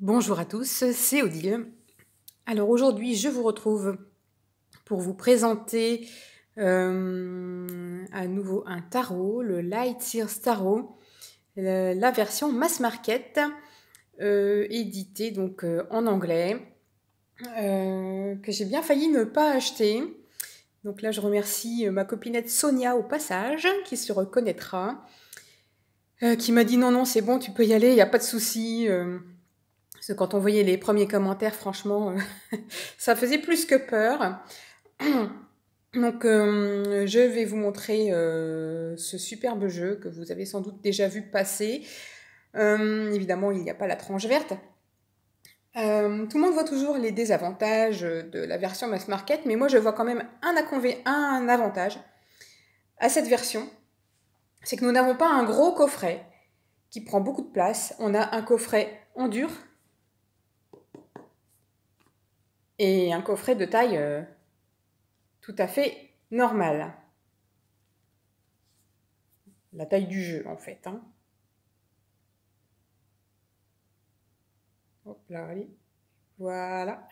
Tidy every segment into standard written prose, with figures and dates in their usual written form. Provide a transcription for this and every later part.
Bonjour à tous, c'est Odile. Alors aujourd'hui, je vous retrouve pour vous présenter à nouveau un tarot, le Light Sears Tarot, la version mass market, éditée donc en anglais, que j'ai bien failli ne pas acheter. Donc là, je remercie ma copinette Sonia au passage, qui se reconnaîtra, qui m'a dit non, c'est bon, tu peux y aller, il n'y a pas de souci. Parce que quand on voyait les premiers commentaires, franchement, ça faisait plus que peur. Donc, je vais vous montrer ce superbe jeu que vous avez sans doute déjà vu passer. Évidemment, il n'y a pas la tranche verte. Tout le monde voit toujours les désavantages de la version mass market, mais moi je vois quand même un avantage à cette version. C'est que nous n'avons pas un gros coffret qui prend beaucoup de place. On a un coffret en dur et un coffret de taille tout à fait normale. La taille du jeu, en fait. Hein. Hop là, allez. Voilà.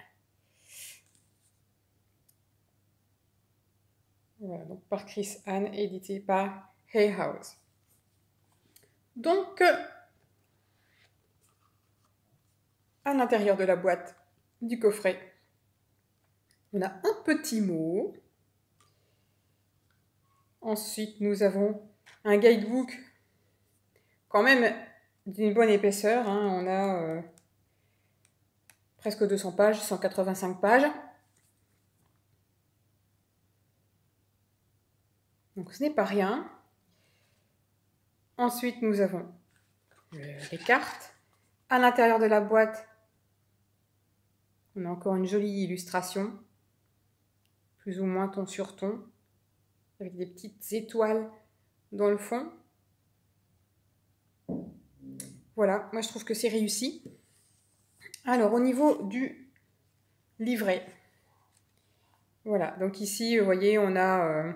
Voilà, donc par Chris Anne, édité par Hay House. Donc, à l'intérieur de la boîte du coffret, on a un petit mot. Ensuite, nous avons un guidebook quand même d'une bonne épaisseur. Hein. On a presque 200 pages, 185 pages. Donc ce n'est pas rien. Ensuite, nous avons les cartes. À l'intérieur de la boîte, on a encore une jolie illustration, plus ou moins ton sur ton, avec des petites étoiles dans le fond. Voilà, moi je trouve que c'est réussi. Alors au niveau du livret, voilà, donc ici vous voyez on a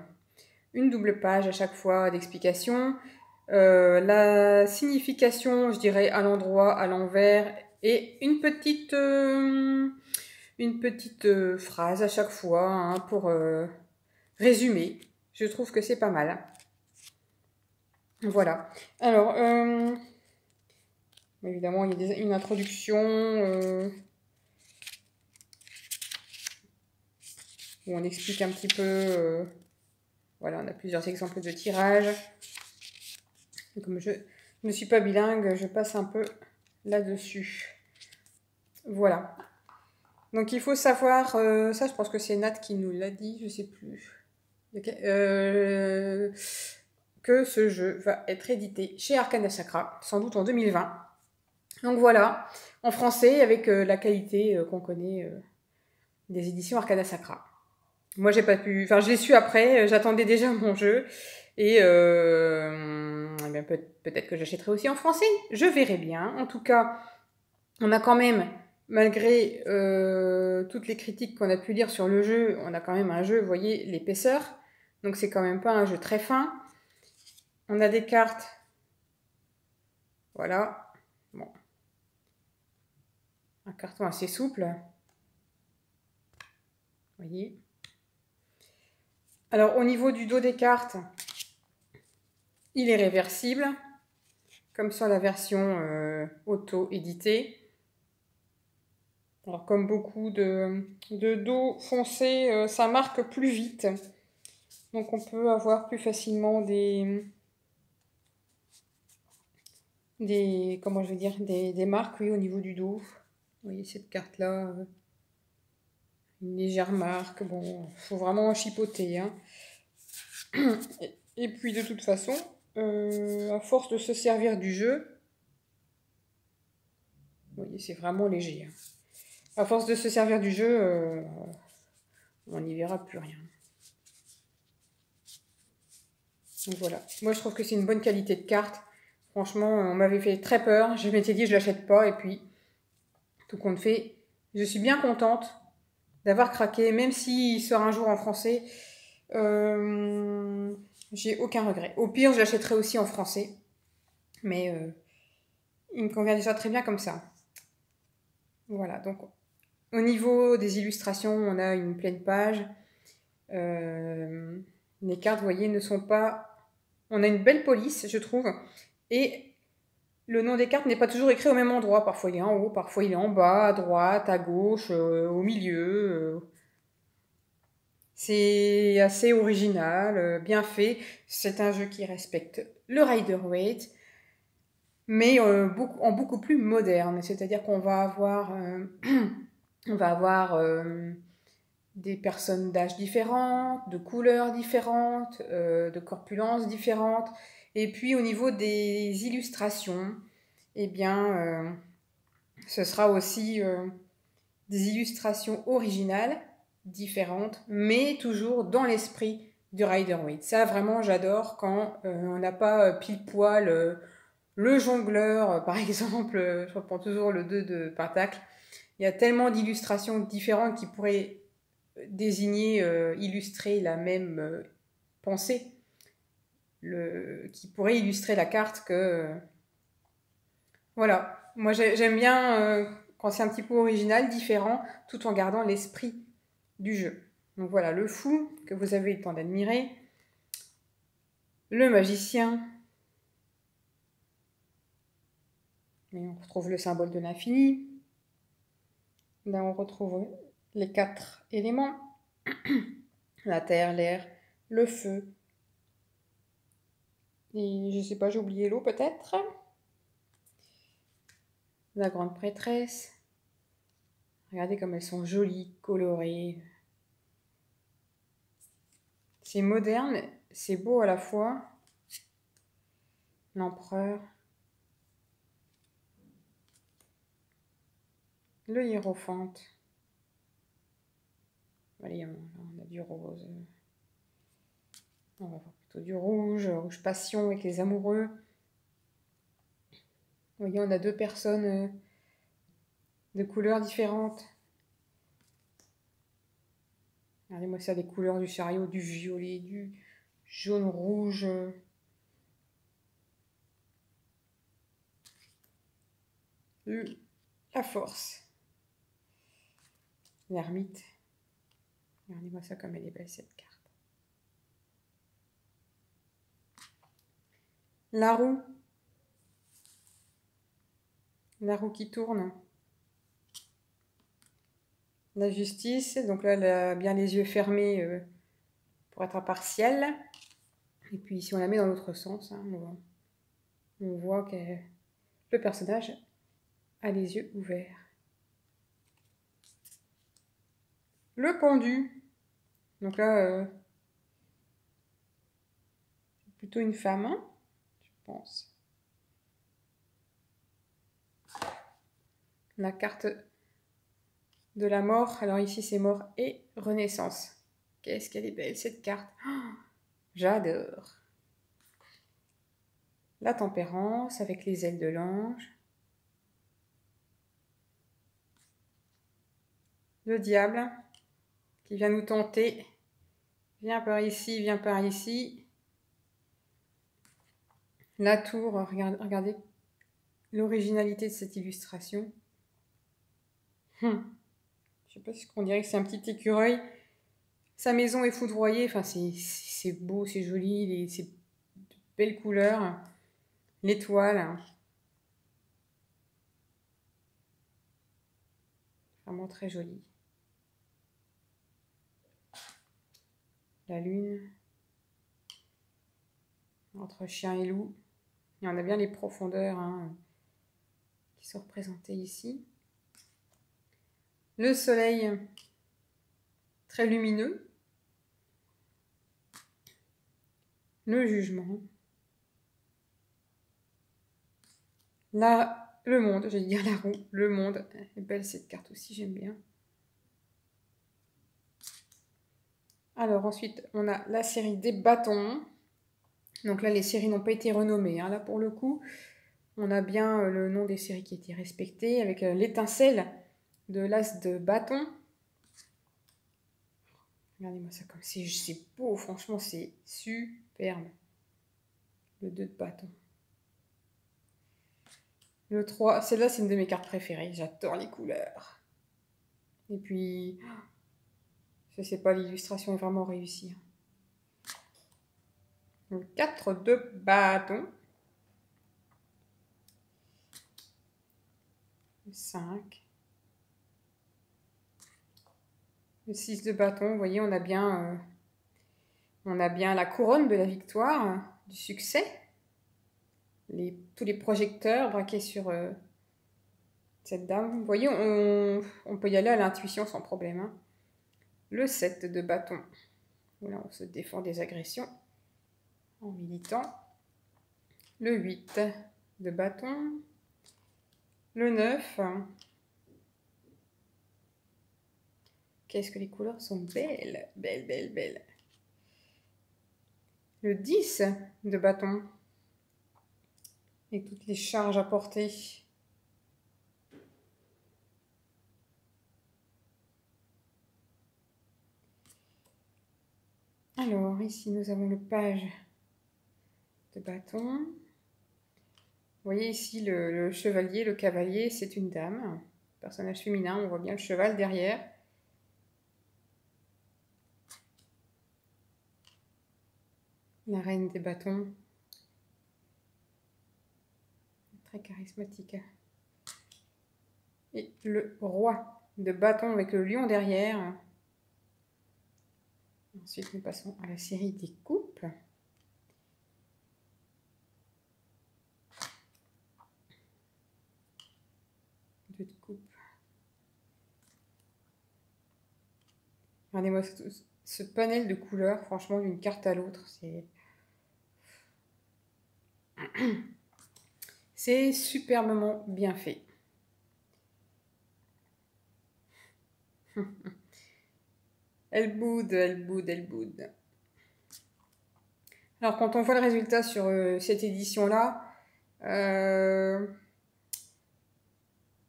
une double page à chaque fois d'explication, la signification je dirais à l'endroit, à l'envers et une petite phrase à chaque fois hein, pour résumer. Je trouve que c'est pas mal. Voilà. Alors, évidemment, il y a une introduction où on explique un petit peu. Voilà, on a plusieurs exemples de tirage. Et comme je ne suis pas bilingue, je passe un peu là-dessus. Voilà. Donc, il faut savoir, ça, je pense que c'est Nat qui nous l'a dit, je sais plus. Que ce jeu va être édité chez Arcana Sacra, sans doute en 2020. Donc voilà, en français, avec la qualité qu'on connaît des éditions Arcana Sacra. Moi, j'ai pas pu... Enfin, je l'ai su après, j'attendais déjà mon jeu. Et bien, peut-être que j'achèterai aussi en français. Je verrai bien. En tout cas, on a quand même, malgré toutes les critiques qu'on a pu lire sur le jeu, on a quand même un jeu, vous voyez, l'épaisseur. Donc, c'est quand même pas un jeu très fin. On a des cartes. Voilà. Bon. Un carton assez souple. Vous voyez. Alors, au niveau du dos des cartes, il est réversible, comme sur la version auto-éditée. Alors, comme beaucoup de dos foncés, ça marque plus vite. Donc, on peut avoir plus facilement des comment je vais dire, des marques, oui, au niveau du dos. Vous voyez cette carte-là, une légère marque. Bon, il faut vraiment chipoter. Hein. Et puis, de toute façon, à force de se servir du jeu, vous voyez, c'est vraiment léger. Hein. À force de se servir du jeu, on n'y verra plus rien. Donc voilà. Moi, je trouve que c'est une bonne qualité de carte. Franchement, on m'avait fait très peur. Je m'étais dit, je l'achète pas. Et puis, tout compte fait, je suis bien contente d'avoir craqué. Même s'il sort un jour en français, j'ai aucun regret. Au pire, je l'achèterai aussi en français. Mais il me convient déjà très bien comme ça. Voilà, donc au niveau des illustrations, on a une pleine page. Les cartes, vous voyez, ne sont pas... On a une belle police, je trouve. Et le nom des cartes n'est pas toujours écrit au même endroit. Parfois il est en haut, parfois il est en bas, à droite, à gauche, au milieu. C'est assez original, bien fait. C'est un jeu qui respecte le Rider-Waite, mais en beaucoup plus moderne. C'est-à-dire qu'on va avoir, on va avoir des personnes d'âge différentes, de couleurs différentes, de corpulences différentes. Et puis au niveau des illustrations, eh bien, ce sera aussi des illustrations originales, différentes, mais toujours dans l'esprit du Rider-Waite. Ça, vraiment, j'adore quand on n'a pas pile poil le jongleur, par exemple, je reprends toujours le 2 de Pentacle. Il y a tellement d'illustrations différentes qui pourraient désigner, illustrer la même pensée, qui pourrait illustrer la carte que... voilà, moi j'aime bien quand c'est un petit peu original, différent, tout en gardant l'esprit du jeu. Donc voilà, le fou que vous avez eu le temps d'admirer, le magicien, et on retrouve le symbole de l'infini. Là on retrouve les 4 éléments, la terre, l'air, le feu, et je sais pas, j'ai oublié l'eau peut-être. La grande prêtresse. Regardez comme elles sont jolies, colorées. C'est moderne, c'est beau à la fois. L'empereur. Le hiérophante. Allez, on a du rose. On va voir plutôt du rouge, rouge passion avec les amoureux. Vous voyez, on a 2 personnes de couleurs différentes. Regardez-moi ça, les couleurs du chariot, du violet, du jaune-rouge. La force. L'ermite. Regardez-moi ça comme elle est belle cette carte. La roue. La roue qui tourne. La justice, donc là elle a bien les yeux fermés pour être impartielle. Et puis si on la met dans l'autre sens, hein, on voit que le personnage a les yeux ouverts. Le pendu, donc là c'est plutôt une femme, hein, je pense. La carte de la mort, alors ici c'est mort et renaissance. Qu'est-ce qu'elle est belle cette carte, oh, j'adore. La tempérance avec les ailes de l'ange. Le diable qui vient nous tenter. Viens par ici, viens par ici. La tour, regardez l'originalité de cette illustration. Je sais pas ce qu'on dirait que c'est un petit écureuil. Sa maison est foudroyée, enfin c'est beau, c'est joli, c'est de belles couleurs. L'étoile. Vraiment très jolie. La lune. Entre chien et loup. Et on a bien les profondeurs hein, qui sont représentées ici. Le soleil très lumineux. Le jugement. Là, le monde, j'allais dire la roue, le monde. Elle est belle cette carte aussi, j'aime bien. Alors ensuite, on a la série des bâtons. Donc là, les séries n'ont pas été renommées. Hein. Là, pour le coup, on a bien le nom des séries qui a été respecté avec l'étincelle de l'as de bâton. Regardez-moi ça comme c'est beau, franchement, c'est superbe. Le 2 de bâton. Le 3, celle-là, c'est une de mes cartes préférées. J'adore les couleurs. Et puis, je sais pas, l'illustration est vraiment réussie. Le 4 de bâton. Le 5. Le 6 de bâton. Vous voyez, on a bien la couronne de la victoire, du succès. Tous les projecteurs braqués sur cette dame. Vous voyez, on peut y aller à l'intuition sans problème. Hein. Le 7 de bâton. Voilà, on se défend des agressions en militant. Le 8 de bâton. Le 9. Qu'est-ce que les couleurs sont belles. Belles, belles, belles. Le 10 de bâton. Et toutes les charges à porter. Alors, ici, nous avons le page de bâton. Vous voyez ici le chevalier, le cavalier, c'est une dame. Personnage féminin, on voit bien le cheval derrière. La reine des bâtons. Très charismatique. Et le roi de bâton avec le lion derrière. Ensuite, nous passons à la série des coupes. Deux de coupe. Regardez-moi ce panel de couleurs, franchement, d'une carte à l'autre, c'est superbement bien fait. Elle boude, elle boude, elle boude. Alors, quand on voit le résultat sur cette édition-là,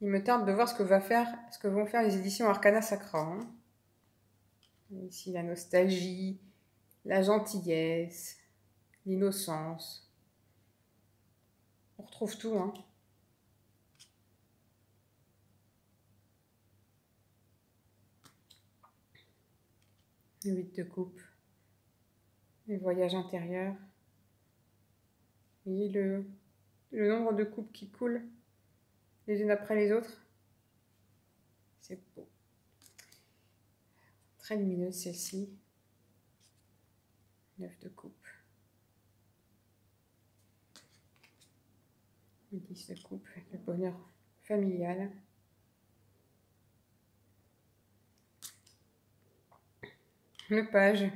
il me tarde de voir ce que vont faire les éditions Arcana Sacra. Hein. Ici, la nostalgie, la gentillesse, l'innocence. On retrouve tout, hein. Le 8 de coupe. Le voyage intérieur. Et le nombre de coupes qui coulent les unes après les autres. C'est beau. Très lumineuse celle-ci. 9 de coupe. 10 de coupe avec le bonheur familial. Le page.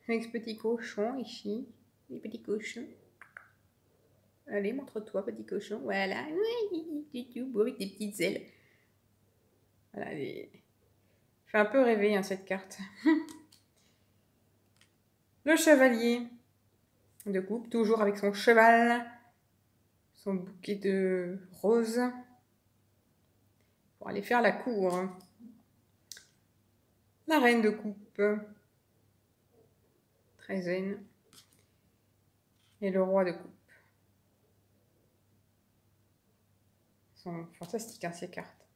Avec ce petit cochon ici. Les petits cochons. Allez, montre-toi, petit cochon. Voilà. Oui, beau avec des petites ailes. Voilà, fait un peu rêver, hein, cette carte. Le chevalier de coupe, toujours avec son cheval. Son bouquet de roses. Pour aller faire la cour. La reine de coupe. Très zen. Et le roi de coupe. Ils sont fantastiques, hein, ces cartes.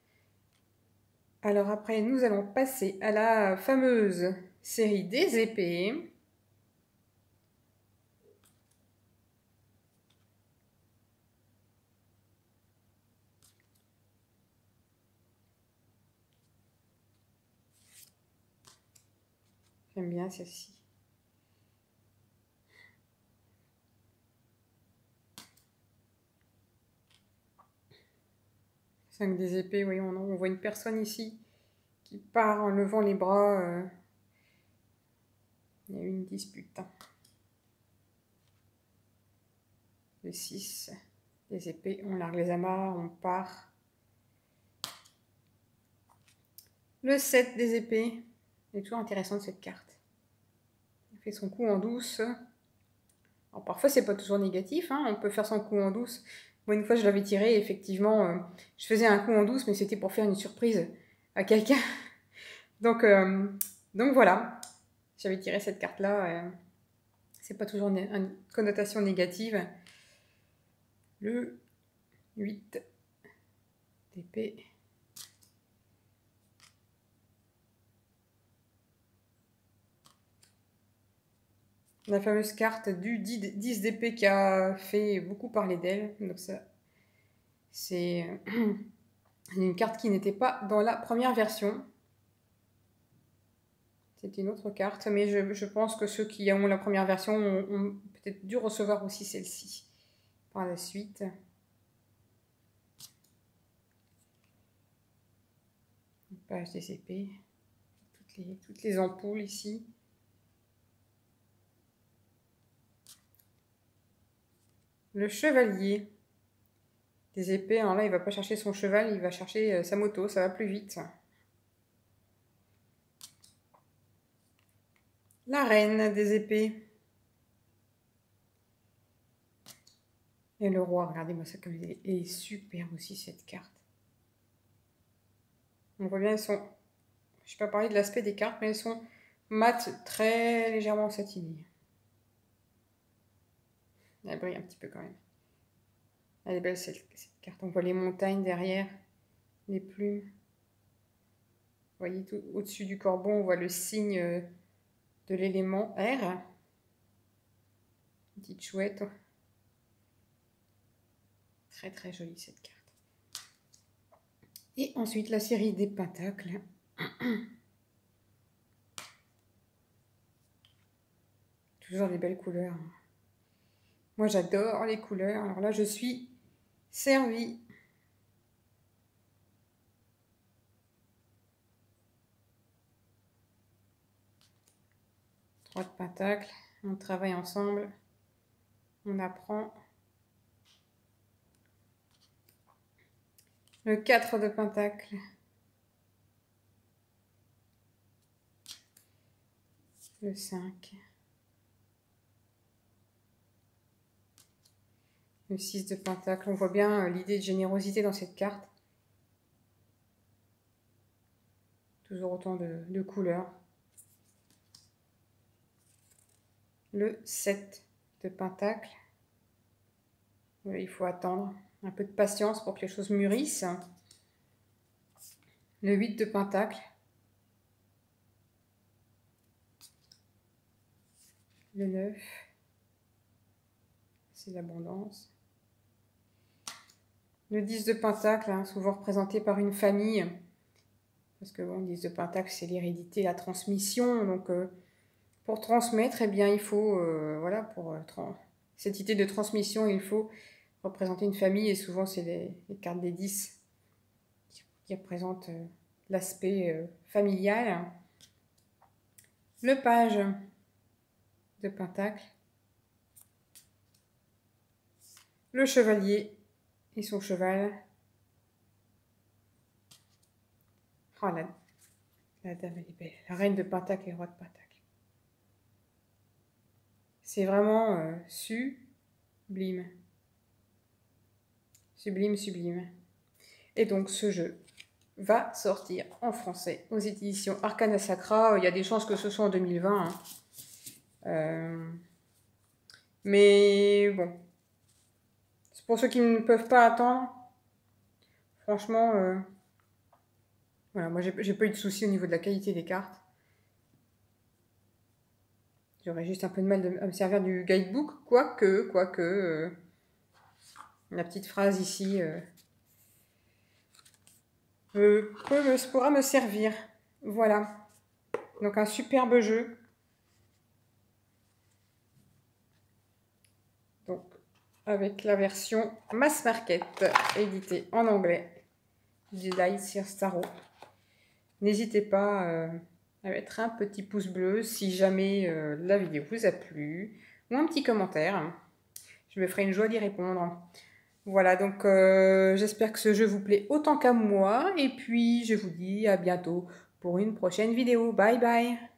Alors après, nous allons passer à la fameuse série des épées. J'aime bien celle-ci. Cinq des épées, oui, on voit une personne ici qui part en levant les bras. Il y a eu une dispute. Le 6 des épées, on largue les amarres, on part. Le 7 des épées, c'est toujours intéressant cette carte. Il fait son coup en douce. Alors parfois c'est pas toujours négatif, hein, on peut faire son coup en douce. Moi une fois je l'avais tiré, effectivement, je faisais un coup en douce, mais c'était pour faire une surprise à quelqu'un. donc voilà, j'avais tiré cette carte-là. C'est pas toujours une connotation négative. Le 8 d'épée. La fameuse carte du 10 d'épée qui a fait beaucoup parler d'elle. Donc ça, c'est une carte qui n'était pas dans la première version. C'était une autre carte, mais je pense que ceux qui ont la première version ont peut-être dû recevoir aussi celle-ci par la suite. Une page des épées. Toutes les ampoules ici. Le chevalier des épées. Alors là, il va pas chercher son cheval, il va chercher sa moto. Ça va plus vite. La reine des épées. Et le roi, regardez-moi ça comme elle est super aussi cette carte. On voit bien, elles sont... Je ne vais pas parler de l'aspect des cartes, mais elles sont mates, très légèrement satinées. Elle brille un petit peu quand même. Elle est belle cette carte. On voit les montagnes derrière, les plumes. Vous voyez, tout au-dessus du corbeau, on voit le signe de l'élément R. Une petite chouette. Très très jolie cette carte. Et ensuite la série des pentacles. Toujours des belles couleurs. Moi j'adore les couleurs. Alors là je suis servie. Trois de pentacles. On travaille ensemble. On apprend. Le 4 de pentacles. Le 5. Le 6 de pentacle. On voit bien l'idée de générosité dans cette carte. Toujours autant de couleurs. Le 7 de pentacle. Il faut attendre un peu de patience pour que les choses mûrissent. Le 8 de pentacle. Le 9. C'est l'abondance. Le 10 de pentacle, hein, souvent représenté par une famille. Parce que bon, le 10 de pentacle, c'est l'hérédité, la transmission. Donc, pour transmettre, eh bien, il faut, voilà, pour cette idée de transmission, il faut représenter une famille. Et souvent, c'est les cartes des 10 qui représentent l'aspect familial. Le page de pentacle. Le chevalier et son cheval. Oh, la dame, elle est belle. La reine de pentacle et le roi de pentacle. C'est vraiment sublime. Sublime, sublime. Et donc, ce jeu va sortir en français aux éditions Arcana Sacra. Il y a des chances que ce soit en 2020. Hein. Mais bon. C'est pour ceux qui ne peuvent pas attendre. Franchement, voilà, moi, j'ai pas eu de soucis au niveau de la qualité des cartes. J'aurais juste un peu de mal à me servir du guidebook, quoique, la petite phrase ici pourra me servir. Voilà. Donc un superbe jeu. Donc avec la version Mass Market, éditée en anglais, du Lightyear Starro. N'hésitez pas à mettre un petit pouce bleu si jamais la vidéo vous a plu, ou un petit commentaire. Je me ferai une joie d'y répondre. Voilà, donc j'espère que ce jeu vous plaît autant qu'à moi. Et puis, je vous dis à bientôt pour une prochaine vidéo. Bye bye!